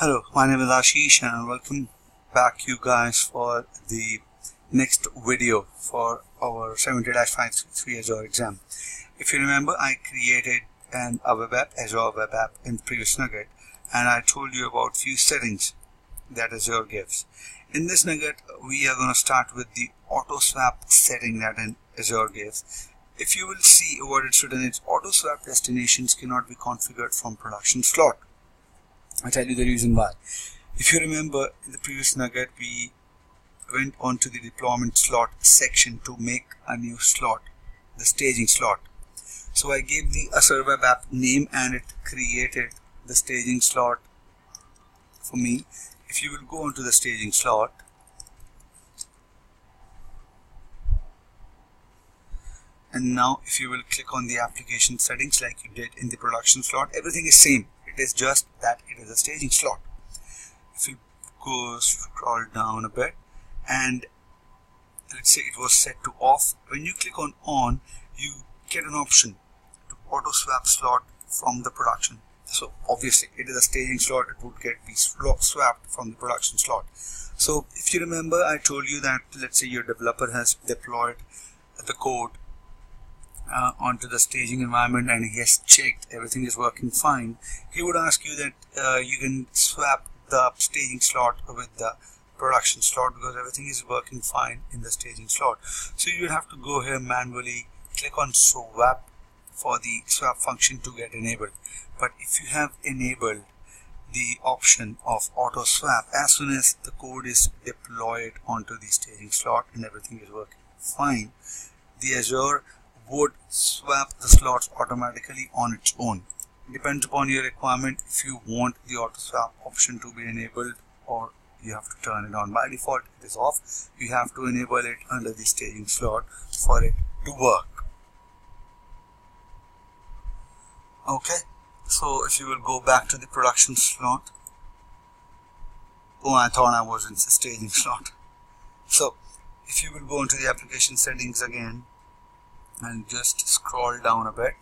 Hello, my name is Ashish and welcome back you guys for the next video for our 70-533 Azure exam. If you remember, I created a web app, Azure Web App in the previous nugget, and I told you about few settings that Azure gives. In this nugget, we are going to start with the Auto Swap setting that Azure gives. If you will see what it's written, it's Auto Swap destinations cannot be configured from production slot. I'll tell you the reason why. If you remember, in the previous nugget, we went on to the deployment slot section to make a new slot, the staging slot. So I gave the Azure Web App name and it created the staging slot for me. If you will go onto the staging slot, and now if you will click on the application settings like you did in the production slot, everything is same. It is just that it is a staging slot. If you go scroll down a bit and let's say it was set to off, when you click on on, you get an option to auto swap slot from the production. So obviously it is a staging slot, it would be swapped from the production slot. So if you remember, I told you that let's say your developer has deployed the code onto the staging environment and he has checked everything is working fine. He would ask you that you can swap the staging slot with the production slot because everything is working fine in the staging slot. So you will have to go here manually, click on swap for the swap function to get enabled. But if you have enabled the option of auto swap, as soon as the code is deployed onto the staging slot and everything is working fine, the Azure would swap the slots automatically on its own. It depends upon your requirement if you want the auto swap option to be enabled or you have to turn it on. By default it is off. You have to enable it under the staging slot for it to work. Okay, so if you will go back to the production slot. Oh, I thought I was in the staging slot. So if you will go into the application settings again and just scroll down a bit,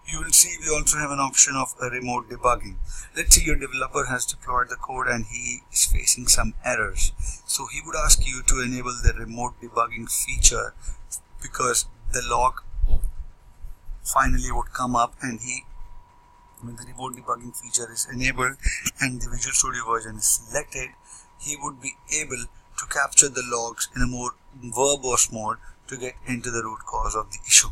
you will see we also have an option of a remote debugging. Let's say your developer has deployed the code and he is facing some errors. So he would ask you to enable the remote debugging feature because the log finally would come up and when the remote debugging feature is enabled and the Visual Studio version is selected, he would be able to capture the logs in a more verbose mode to get into the root cause of the issue.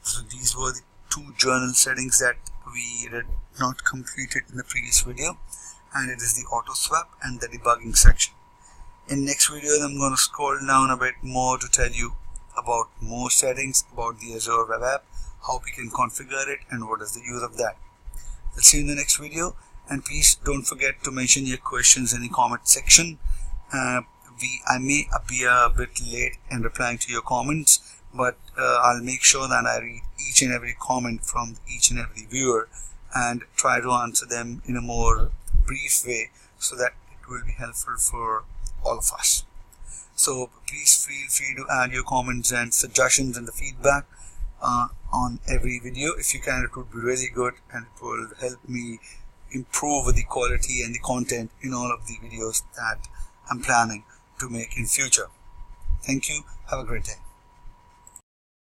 So these were the two journal settings that we did not completed in the previous video, and it is the auto swap and the debugging section. In next video I'm going to scroll down a bit more to tell you about more settings about the Azure Web App, how we can configure it and what is the use of that. I'll see you in the next video, and please don't forget to mention your questions in the comment section. I may be a bit late in replying to your comments, but I'll make sure that I read each and every comment from each and every viewer and try to answer them in a more brief way so that it will be helpful for all of us. So please feel free to add your comments and suggestions and the feedback on every video. If you can, it would be really good and it will help me improve the quality and the content in all of the videos that I'm planning to make in future. Thank you. Have a great day.